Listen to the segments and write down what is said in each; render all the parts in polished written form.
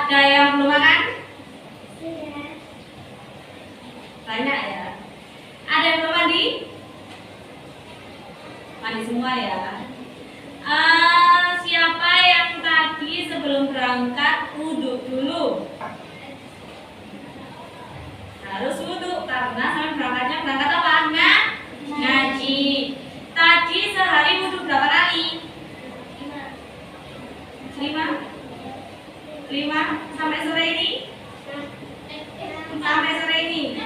Ada yang belum makan? Banyak ya. Ada yang belum mandi? Mandi semua ya. Siapa yang tadi sebelum berangkat wudhu dulu? Harus wudhu karena sampai berangkat apa? Ngaji. Tadi sehari wudhu berapa kali? 5 sampai sore ini? Sampai sore ini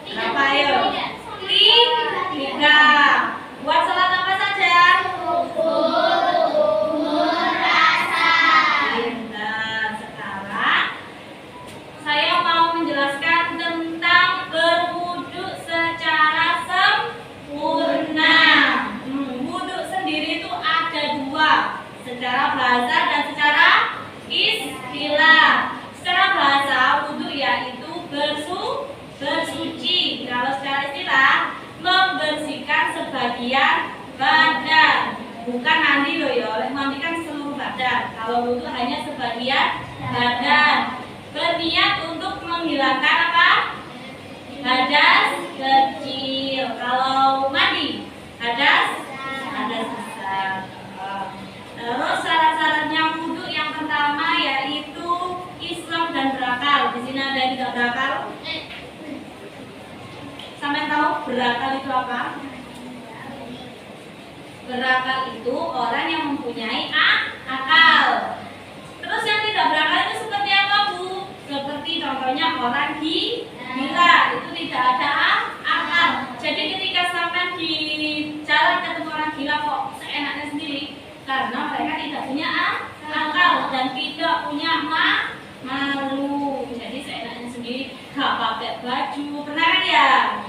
berapa ayo? 3. Buat salat apa saja? Pintar. Sekarang saya mau menjelaskan tentang berwudu secara sempurna. Wudu sendiri itu ada 2, secara bahasa dan secara istilah. Secara bahasa wudu yaitu bersuci. Kalau secara istilah membersihkan sebagian badan. Bukan mandi loh ya, mandi kan seluruh badan. Kalau wudu hanya sebagian badan. Berniat untuk menghilangkan apa? Hadas kecil. Kalau mandi hadas besar. Terus syarat-syaratnya wudu yang pertama yaitu Islam dan berakal. Di sini ada yang tidak berakal. Sampai tahu berakal itu apa? Berakal itu orang yang mempunyai akal. Terus yang tidak berakal itu seperti apa, Bu? Seperti contohnya orang gila, itu tidak ada akal. Jadi ketika sampai di jalan ketemu orang gila kok seenaknya sendiri, karena mereka tidak punya akal dan tidak punya malu. Jadi seenaknya sendiri, gak pakai baju, pernah kan ya?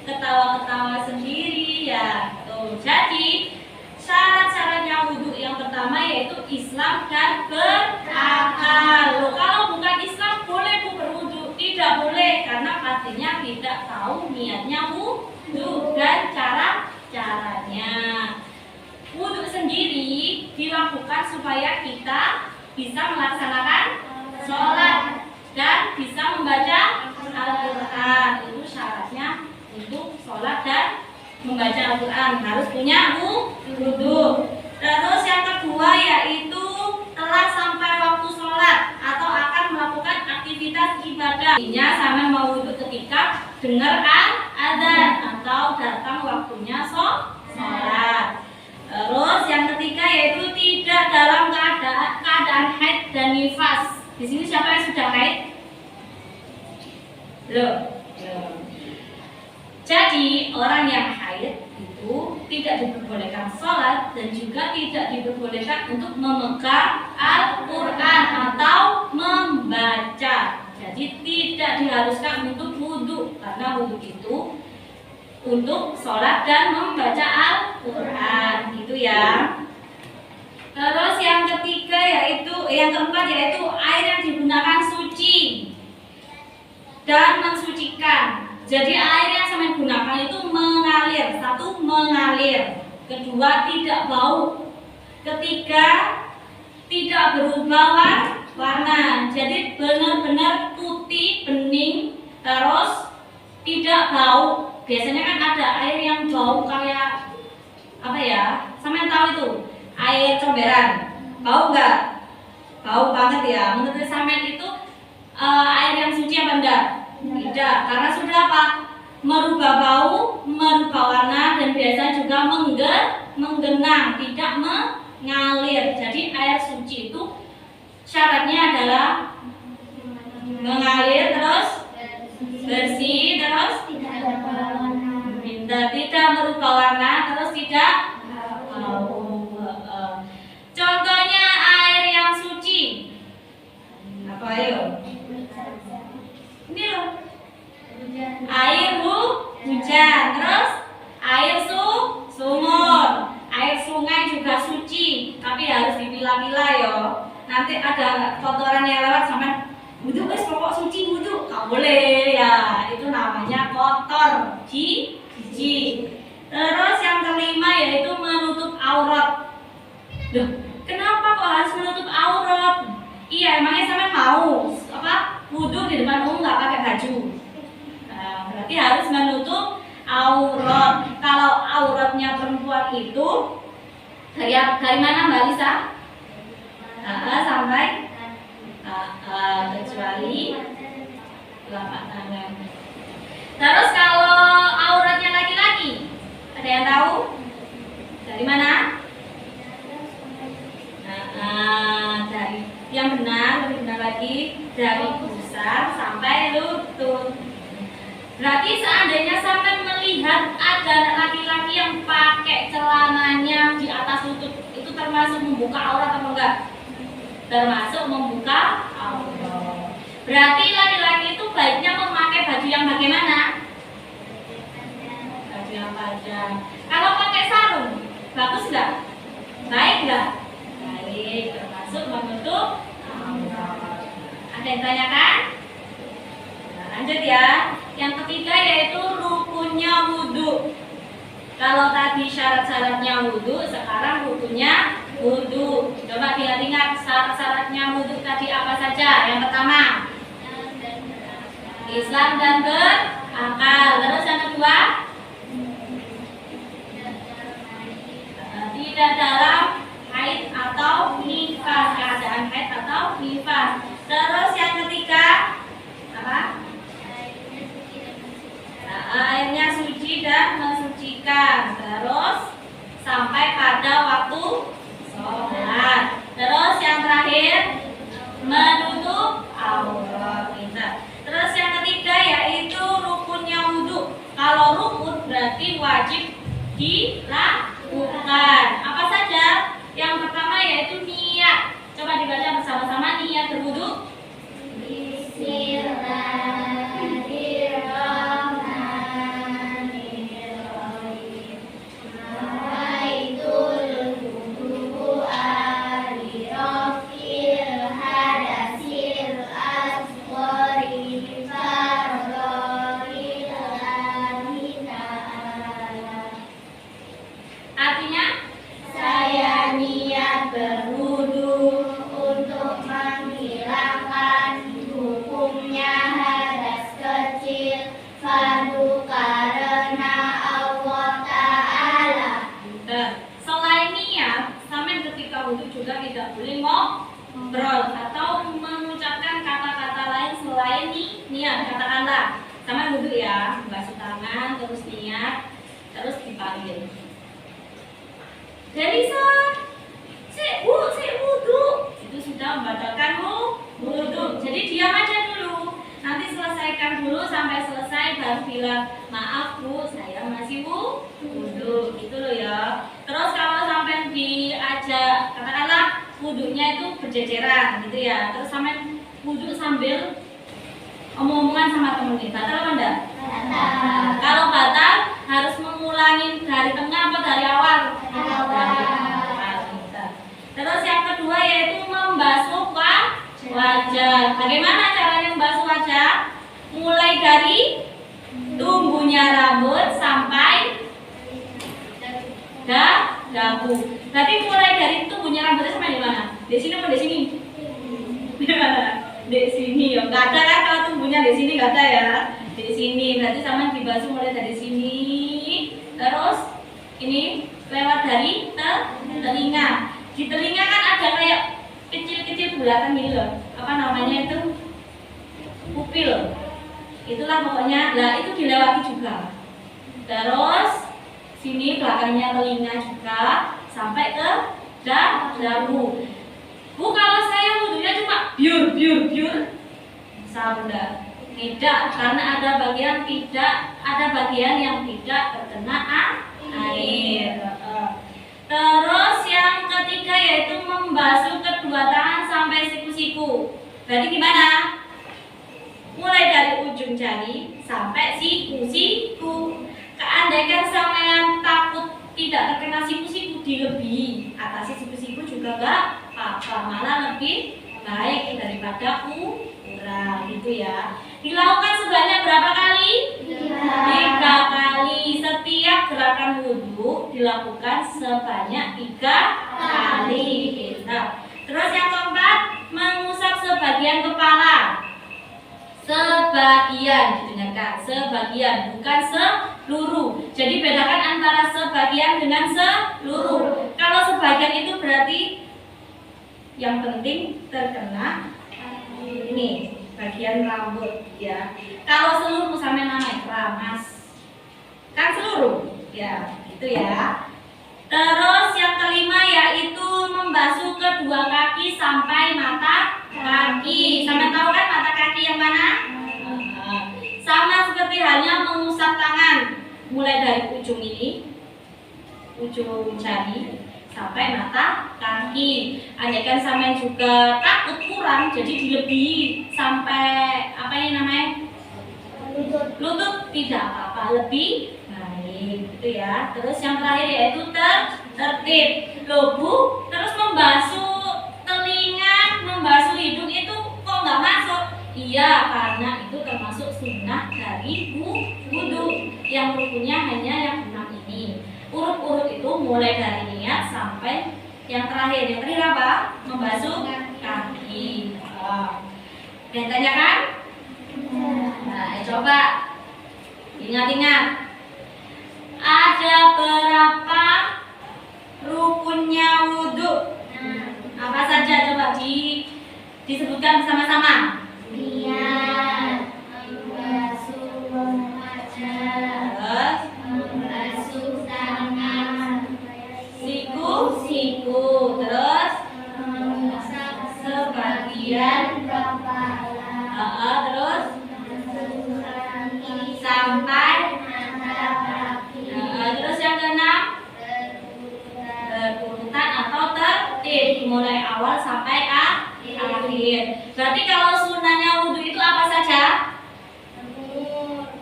Ketawa-ketawa sendiri ya. Jadi syarat-syaratnya wudhu yang pertama yaitu Islam dan berakal. Kalau bukan Islam boleh berwudhu? Tidak boleh, karena pastinya tidak tahu niatnya wudhu dan caranya. Wudhu sendiri dilakukan supaya kita bisa melaksanakan sholat dan bisa membaca Al-Quran. Itu syaratnya untuk sholat dan membaca Al-Quran harus punya wudhu. Terus yang kedua yaitu telah sampai waktu sholat atau akan melakukan aktivitas ibadah. Artinya sama mau wudhu ketika dengar adzan atau datang waktunya sholat. Terus yang ketiga yaitu tidak dalam keadaan haid dan nifas. Di sini siapa yang sudah haid? Belum. Jadi orang yang haid itu tidak diperbolehkan sholat dan juga tidak diperbolehkan untuk memegang Al-Quran atau membaca. Jadi tidak diharuskan untuk wudhu, karena wudhu itu untuk sholat dan membaca Al-Quran, gitu ya. Terus yang keempat yaitu air yang digunakan suci dan mensucikan. Jadi air yang saya gunakan itu mengalir. 1, mengalir. 2, tidak bau. 3, tidak berubah warna. Jadi benar-benar putih, bening, terus tidak bau. Biasanya kan ada air yang bau kayak apa ya? Sampean tahu itu? Air comberan. Bau enggak? Bau banget ya. Menurut sampean itu air yang suci apa enggak? Tidak, karena sudah apa? Merubah bau, merubah warna, dan biasanya juga menggenang, tidak mengalir. Jadi air suci itu syaratnya adalah mengalir, terus bersih, terus tidak merubah warna, terus tidak bau. Contohnya air yang suci apa ayo? Ini loh, air hujan, terus air sumur, air sungai juga suci, tapi harus dipilah-pilah ya. Nanti ada kotoran yang lewat sampai wudhu, pokok suci wudhu, nggak boleh ya. Itu namanya kotor, jijik. Terus yang kelima yaitu menutup aurat. Loh, kenapa kok harus menutup aurat? Iya, emangnya sampean mau apa? Wudhu di depan umum nggak pakai baju. Nah, berarti harus menutup aurat. Kalau auratnya perempuan itu dari mana Mbak Lisa? Sampai kecuali telapak tangan. Terus kalau auratnya laki-laki, ada yang tahu? Dari mana? Dari yang benar, lebih benar lagi dari pusar sampai lutut. Berarti seandainya sampai melihat ada laki-laki yang pakai celananya di atas lutut, itu termasuk membuka aurat atau enggak? Termasuk membuka aurat. Berarti laki-laki itu baiknya memakai baju yang bagaimana? Baju yang panjang. Kalau pakai sarung, bagus enggak? Baik enggak? Baik, termasuk menutup aurat. Ada yang tanyakan? Nah, lanjut ya. Yang ketiga yaitu rukunnya wudhu. Kalau tadi syarat-syaratnya wudhu, sekarang rukunnya wudhu. Coba diingat syarat-syaratnya wudhu tadi apa saja? Yang pertama, Islam dan berakal. Terus yang kedua, tidak dalam haid atau nifas, keadaan haid atau nifas. Terus yang ketiga apa? Airnya suci dan mensucikan. Terus sampai pada waktu sholat. Terus yang terakhir menutup aurat kita. Terus yang ketiga yaitu rukunnya wudhu. Kalau rukun berarti wajib dilakukan. Apa saja? Yang pertama yaitu niat. Coba dibaca bersama-sama niat berwudhu. Juga tidak boleh ngobrol atau mengucapkan kata-kata lain selain niat. Katakanlah sama wudhu ya, basuh tangan, terus niat, terus dipanggil. Denisa, si wudhu, itu sudah membatalkan wudhu. Jadi diam aja dulu. Nanti selesaikan dulu sampai selesai baru bilang maaf bu, saya masih wudhu, gitu loh ya. Terus kalau sampai diajak, katakanlah wudhunya itu berjejeran gitu ya, terus sampai wudhu sambil omong-omongan sama temennya, batal apa enggak? Batal. Kalau batal harus mengulangi dari tengah apa dari awal? Dari awal. Terus yang kedua yaitu membasuh wajah. Bagaimana caranya membasuh wajah? Mulai dari tumbuhnya rambut sampai dagu. Berarti mulai dari tumbuhnya rambutnya sampai di mana? Di sini apa di sini? Di mana? Di sini ya. Enggak ada kan kalau tumbuhnya di sini enggak ada ya. Di sini. Berarti sama dibasuh mulai dari sini. Terus ini lewat dari telinga. Di telinga kan ada kayak kecil-kecil bulatan gini loh. Apa namanya itu? Pupil. Itulah pokoknya. Lah itu dilewati juga. Terus sini belakangnya telinga juga sampai ke dagu. Bu, kalau saya wudhunya cuma biur sabda. Tidak, karena ada bagian yang tidak terkena air. Terus yang ketiga yaitu membasuh kedua tangan sampai siku-siku. Berarti gimana? Mulai dari ujung jari sampai siku-siku. Keandaian sampean takut tidak terkena siku-siku, dilebihi atasi siku-siku juga enggak apa-apa, malah lebih baik daripada kurang gitu ya. Dilakukan sebanyak berapa kali? 3 kali. Setiap gerakan wudhu dilakukan sebanyak 3 kali. Terus yang keempat, mengusap sebagian, didengarkan, sebagian, bukan seluruh. Jadi bedakan antara sebagian dengan seluruh. Kalau sebagian itu berarti yang penting terkena ini bagian rambut ya. Kalau seluruh sama namanya keramas, kan seluruh ya, gitu ya. Terus yang kelima yaitu membasuh kedua kaki sampai mata kaki. Sama tahu kan mata kaki yang mana? Sama seperti halnya mengusap tangan, mulai dari ujung ini, ujung jari sampai mata kaki. Andaikan sampean juga takut kurang, jadi dilebihi sampai apa ini namanya? Lutut, tidak apa-apa, lebih gitu ya. Terus yang terakhir yaitu tertib. Loh Bu, terus membasuh telinga, membasuh hidung itu kok nggak masuk? Iya, karena itu termasuk sunnah dari wudu. Yang rukunnya hanya yang 6 ini. Urut-urut itu mulai dari niat sampai yang terakhir. Yang terakhir apa? Membasuh kaki. Yang tanyakan? Nah, coba ingat-ingat. Ada berapa rukunnya wudhu? Apa saja coba disebutkan bersama-sama. Niat, membasuh wajah, membasuh tangan, siku, terus mengusap sebagian kepala, terus membasuh kaki sampai mata kaki, terus yang keenam berurutan atau tertib mulai awal sampai akhir. Berarti kalau sunahnya wudhu itu apa saja?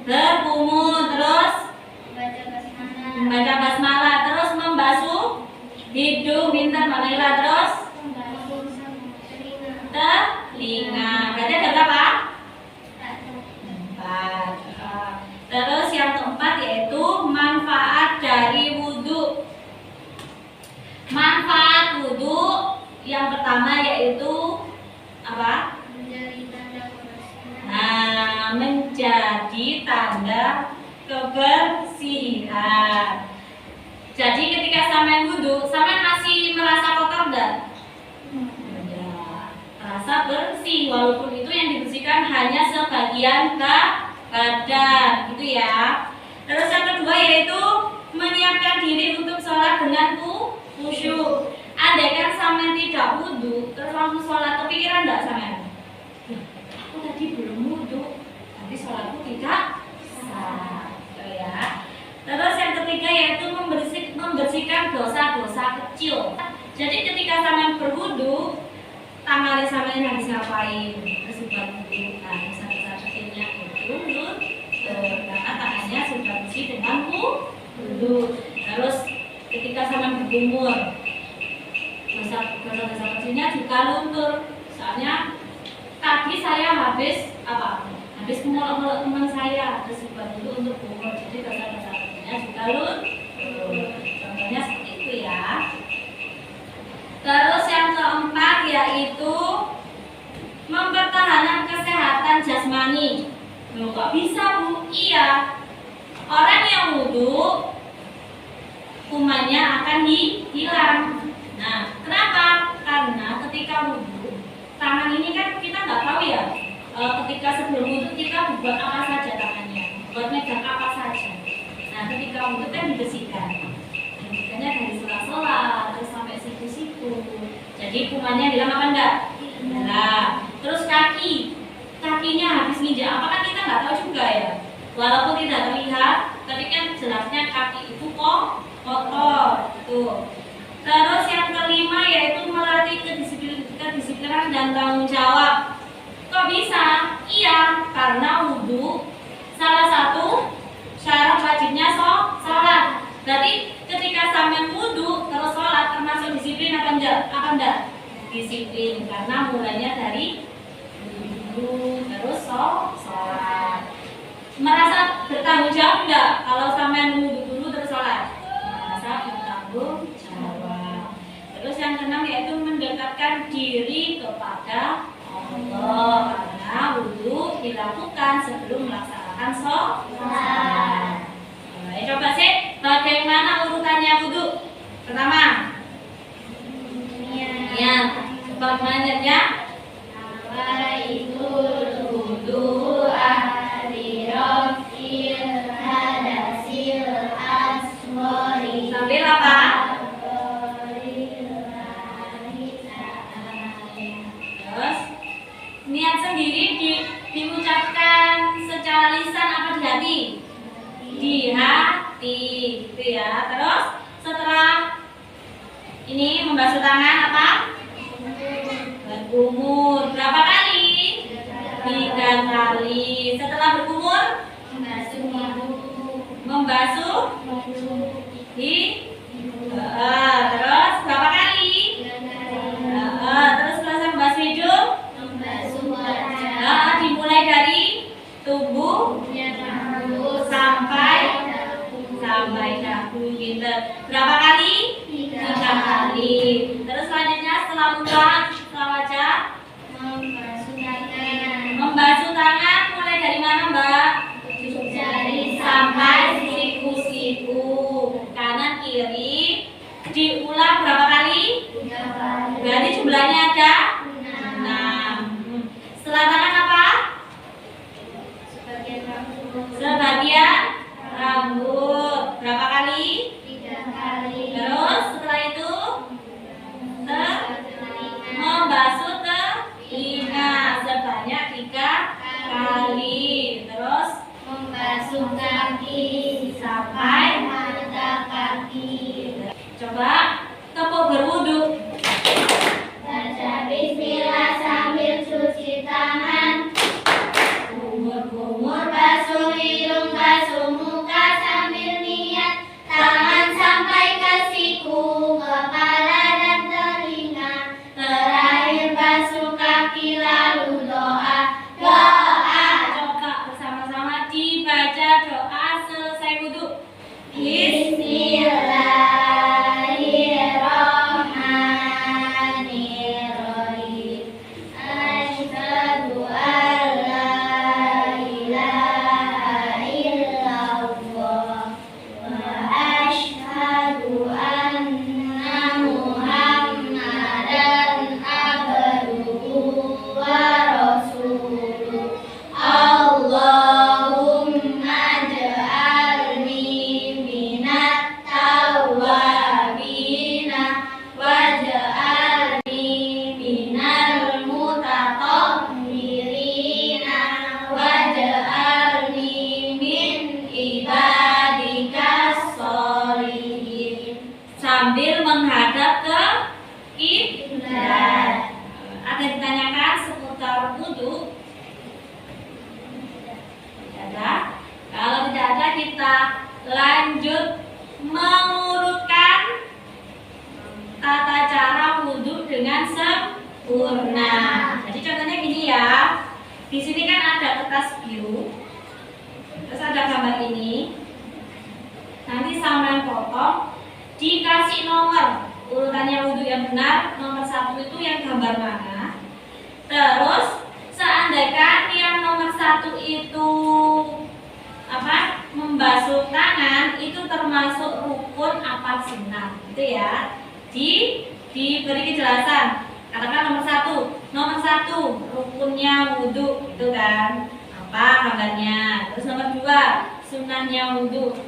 Berkumur, terus membaca basmalah, terus membasuh hidung, pintar Mbak Naila, terus telinga. Berarti ada berapa? 4. Terus yang keempat yaitu manfaat dari wudhu. Manfaat wudhu yang pertama yaitu apa? Menjadi tanda kebersihan. Jadi ketika sampean wudhu, sampean masih merasa kotor enggak? Merasa bersih, walaupun itu yang dibersihkan hanya sebagian badan, gitu ya. Terus yang kedua yaitu menyiapkan diri untuk sholat dengan khusyuk. Andaikan sampean tidak wudhu, terus langsung sholat, kepikiran enggak sampean? Aku tadi belum wudhu, nanti sholatku tidak sah, ya. Terus yang ketiga yaitu membersihkan dosa-dosa kecil. Jadi ketika sampean berwudhu, tangannya sampean habis ngapain? Bersihkan wudhu. Nah, dosa-dosa kecilnya itu karena tangannya sudah bersih dengan wudhu. Terus ketika sampean berkumur, dosa-dosa kecilnya juga luntur. Soalnya tadi saya habis meluk-meluk teman saya, terus buat dulu untuk kumur. Jadi dosa-dosa kecilnya juga luntur. Contohnya seperti itu ya. Terus yang keempat yaitu mempertahankan kesehatan jasmani. Loh, kok bisa Bu? Iya. Orang yang wudhu kumannya akan hilang. Nah, kenapa? Karena ketika wudhu, tangan ini kan kita nggak tahu ya. Ketika sebelum wudhu kita buat apa saja tangannya, buat megang apa saja. Nah, ketika wudhu kan dibersihkan. Dibersihkannya dari sela-sela terus sampai siku-siku. Jadi kumannya hilang apa enggak? Hilang. Terus kakinya habis nginjak apa kan kita nggak tahu juga ya. Walaupun tidak terlihat, tapi kan jelasnya kaki itu kok kotor. Tuh. Terus yang kelima yaitu melatih kedisiplinan dan tanggung jawab. Kok bisa? Iya, karena wudhu salah satu syarat wajibnya sholat. Berarti ketika sampean wudhu terus sholat termasuk disiplin apa enggak? Disiplin, karena mulainya dari wudhu terus sholat. Merasa bertanggung jawab enggak kalau sampean wudhu dulu terus sholat? Merasa bertanggung jawab. Terus yang keenam yaitu mendekatkan diri kepada Allah, karena wudhu dilakukan sebelum melaksanakan sholat. Coba sih, bagaimana urutannya wudhu? Pertama, ya, bagaimana ya? Wudhu sambil apa? Terus niat sendiri diucapkan secara lisan apa di hati? Di hati, gitu ya. Terus setelah ini membasuh tangan apa? Berkumur. Berapa kali? 3 kali. Setelah berkumur, membasuh terus berapa kali? Terus selesai membasuh hidung, dimulai dari tubuh sampai dagu gitu. Berapa kali? 3 kali. Terus selanjutnya setelah mulut, setelah wajah, membasuh tangan mulai dari mana, Mbak? Sampai siku-siku, kanan kiri. Diulang berapa kali? 3 kali. Berarti jumlahnya ada 6. Setelah tangan apa? Sebagian rambut. Berapa kali? 3 kali. Terus setelah itu membasuh telinga sebanyak 3 kali. Terus Membasuh kaki sampai mata kaki. coba tepuk berwudu. Baca bismillah sambil cuci tangan. Kumur-kumur Basuh hidung, basuh muka sambil niat. Tangan sampai ke siku, kepala dan telinga. Terakhir basuh kaki lalu doa. Doa. Coba bersama-sama dibaca doa selesai wudu. Bismillahirrahmanirrahim. Asyhadu an la ilaha illallah wa asyhadu anna Muhammadan abduhu wa rasuluh. Allahumma ja'alni minat tawwabina waj'alni minal mutatahhirina waj'alni min ibadikas sholihin. Sambil menghadap ke Kiblat. Ada ditanyakan seputar wudu? Tidak ada. Kalau tidak ada, kita lanjut mengurutkan tata cara wudu dengan sempurna. Jadi contohnya gini ya. Di sini kan ada kertas biru, terus ada gambar ini. Nanti sampean potong, dikasih nomor urutannya wudu yang benar. Nomor 1 itu yang gambar mana. Terus seandainya yang nomor 1 itu membasuh tangan, itu termasuk rukun apa sunnah, gitu ya. Diberi kejelasan. Katakan nomor satu rukunnya wudu, itu kan apa gambarnya. Terus nomor 2 sunnahnya wudu,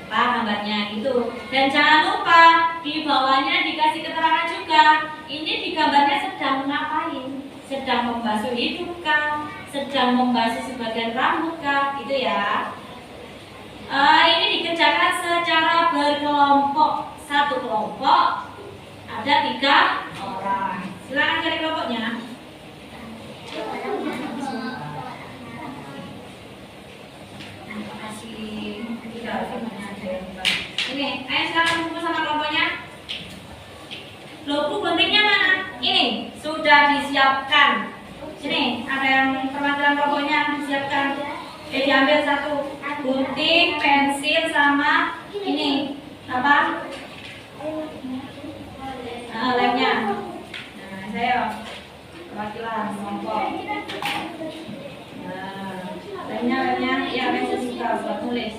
apa gambarnya gitu. Dan jangan lupa di bawahnya dikasih keterangan juga. Ini di gambarnya sedang ngapain? Sedang membasuh hidung kah? Sedang membasuh sebagian rambut kah? Gitu ya. Ini dikerjakan secara berkelompok. Satu kelompok ada 3 orang. Silakan cari kelompoknya. Terima kasih. Ini, ayo silakan kumpul sama kelompoknya. Loh, guntingnya mana? Ini sudah disiapkan. Sini, ada yang perwakilan kelompoknya disiapkan. Diambil 1 gunting, pensil sama ini apa? Lemnya. Nah, saya perwakilan kelompok. Nah, Lemnya ya yang sesuka buat tulis.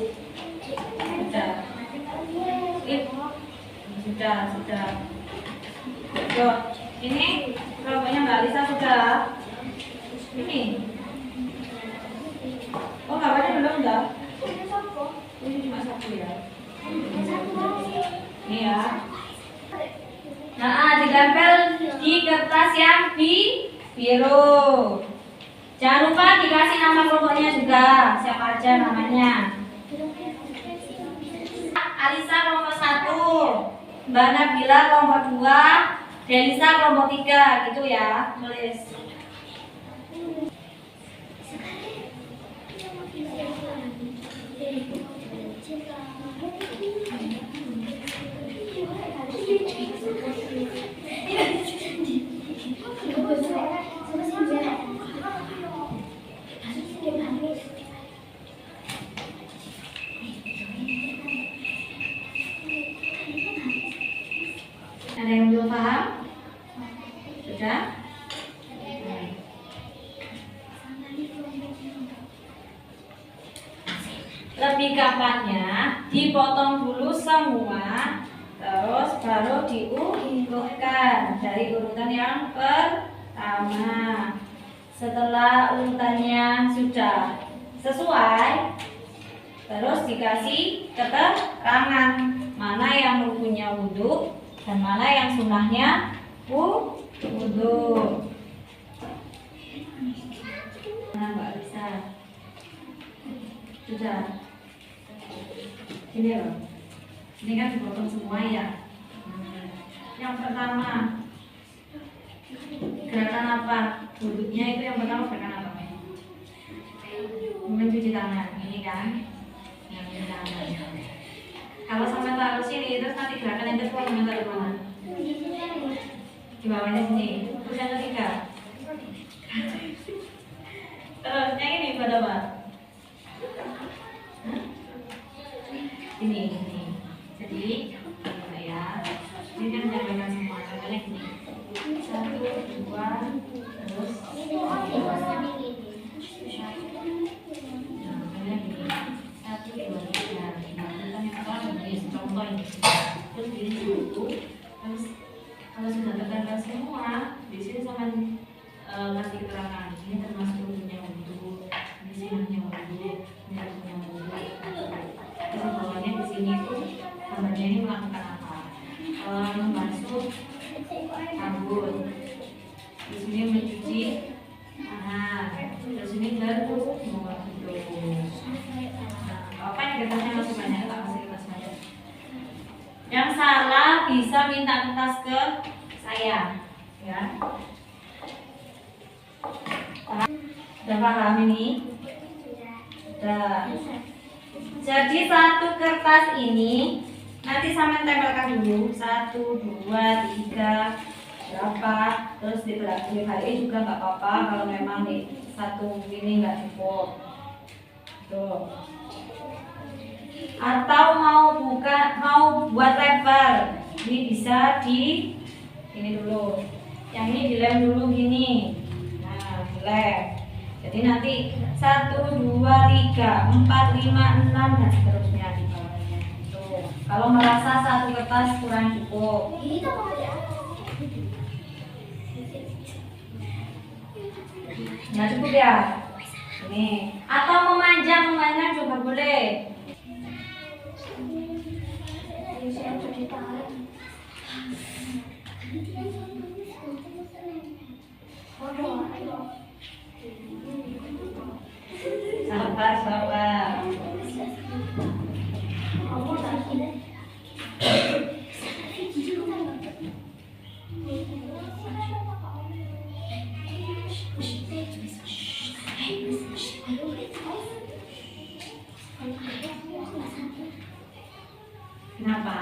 Sudah. Sudah. Yo, ini kelompoknya Mbak Lisa sudah. Ini. Oh, kabarnya belum enggak? Ini cuma satu ya. Ini ya. Nah, ditempel di kertas yang biru. Jangan lupa dikasih nama kelompoknya juga, siapa aja namanya. Alisa kelompok 1, Mbak Nabila kelompok 2, Delisa kelompok 3, gitu ya, tulis. Ada yang belum paham? Sudah? Lebih gampangnya dipotong dulu semua, terus baru diurutkan dari urutan yang pertama. Setelah urutannya sudah sesuai, terus dikasih keterangan mana yang rukunnya wudhu dan mana yang sunnahnya wudhu. Nah, Mbak Lisa sudah. Ini loh, ini kan dipotong semua ya. Yang pertama, gerakan apa? Wudhunya itu yang pertama gerakan apa? Mencuci tangan, ini kan? Mencuci tangan. Kalau sampai taruh sini, terus nanti gerakan yang kedua sampai taruh mana? Di bawahnya sini. Terus yang ketiga. Terus yang ini buat apa? Ini. Jadi, ya. Ini kan jabanan semua. Jabanan ini. 1, 2, terus. Terus gini dulu, terus kalau sudah tertempel semua, di sini sama kasih keterangan ini termasuk punya wudhu, di sini punya wudhu, ini punya wudhu. Terus bawahnya di sini tuh gambarnya ini melakukan apa? Membasuh rambut, di sini mencuci tangan, terus ini baru mau wudhu. Apa yang kertasnya masih banyak? Tak kasih kertas banyak. Yang salah bisa minta kertas ke saya, ya. Sudah paham ini? Sudah. Jadi satu kertas ini nanti sama tempelkan dulu 1, 2, 3 berapa, terus dibalik juga nggak apa-apa kalau memang di satu ini nggak cukup. Tuh. Atau mau buat lebar, ini bisa di ini dulu, yang ini dilem dulu gini. Nah, dilem. Jadi nanti 1, 2, 3, 4, 5, 6 dan seterusnya di bawahnya. Tuh. Kalau merasa satu kertas kurang cukup, nggak cukup ya. Ini. Atau memanjang juga boleh. Sabar. Kenapa?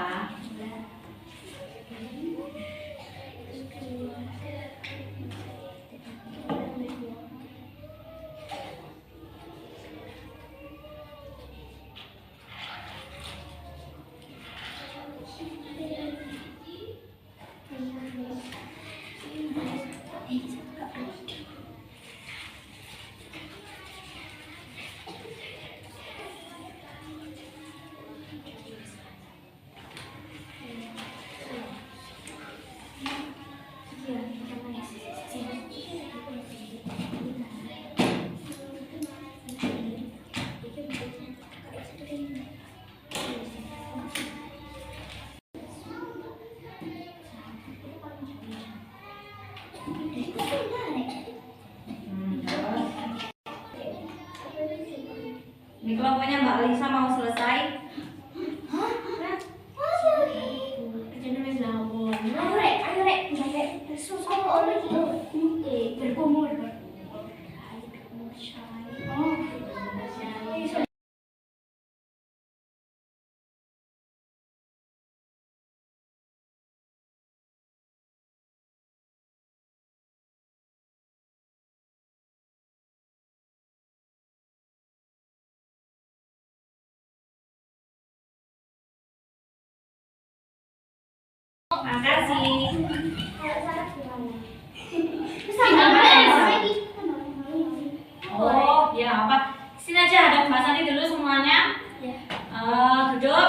Ini kelompoknya Mbak Lisa mau selesai. Ayo rek, sampai susah lagi. Berkumur. Makasih. Oh, ya apa? Sini aja ada Mbak Santi dulu semuanya. Duduk.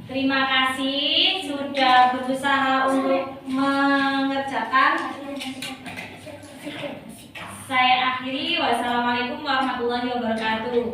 Terima kasih sudah berusaha untuk mengerjakan. Saya akhiri. Wassalamualaikum warahmatullahi wabarakatuh.